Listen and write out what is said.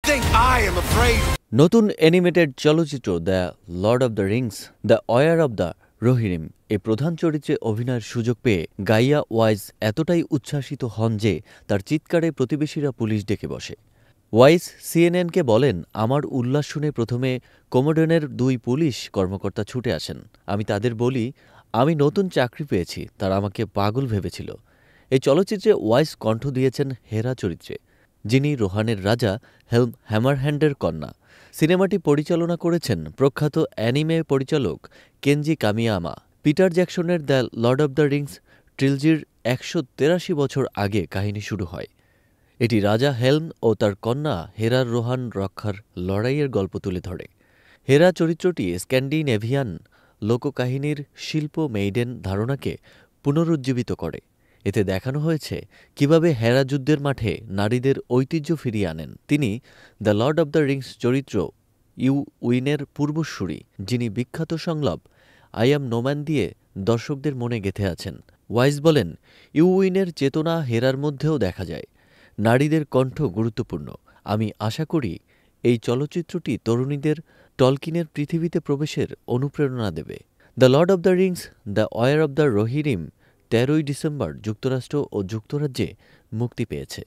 think I am afraid? নতুন animated চলচ্চিত্র the Lord of the Rings the War of the Rohirrim এ প্রধান চরিত্রে অভিনয়ের সুযোগ পেয়ে গাইয়া ওয়াইজ এতটাই উচ্ছ্বাসিত হন যে তার চিৎকারে প্রতিবেশীরা পুলিশ ডেকে বসে। ওয়াইজ সিএনএনকে বলেন, আমার উল্লাস শুনে প্রথমে কোমোডনের ২ পুলিশ কর্মকর্তা ছুটে আসেন। আমি তাদের বলি, আমি নতুন চাকরি পেয়েছি, তারা আমাকে পাগল ভেবেছিল। এই চলচ্চিত্রে ওয়াইজ কণ্ঠ দিয়েছেন হেরা চরিত্রে, যিনি রোহানের রাজা হ্যামারহ্যান্ডের কন্যা। সিনেমাটি পরিচালনা করেছেন প্রখ্যাত অ্যানিমে পরিচালক কেনজি কামিয়ামা। পিটার জ্যাকসনের the Lord of the Rings ট্রিলজির ১৮৩ বছর আগে কাহিনী শুরু হয়। এটি রাজা হেলম ও তার কন্যা হেরার রোহান রক্ষার লড়াইয়ের গল্প তুলে ধরে। হেরা চরিত্রটি স্ক্যান্ডিনেভিয়ান লোককাহিনীর শিল্প মেইডেন ধারণাকে পুনরুজ্জীবিত করে। এতে দেখানো হয়েছে কিভাবে হেরা যুদ্ধের মাঠে নারীদের ঐতিহ্য ফিরিয়ে আনেন। তিনি the Lord of the Rings চরিত্র ইউইনের পূর্বসূরি, যিনি বিখ্যাত সংলাপ আই অ্যাম নোম্যান দিয়ে দর্শকদের মনে গেঁথে আছেন। ওয়াইজ বলেন, ইউইনের চেতনা হেরার মধ্যেও দেখা যায়। নারীদের কণ্ঠ গুরুত্বপূর্ণ। আমি আশা করি এই চলচ্চিত্রটি তরুণীদের টলকিনের পৃথিবীতে প্রবেশের অনুপ্রেরণা দেবে। The Lord of the Rings the War of the Rohirrim ১৩ই ডিসেম্বর যুক্তরাষ্ট্র ও যুক্তরাজ্যে মুক্তি পেয়েছে।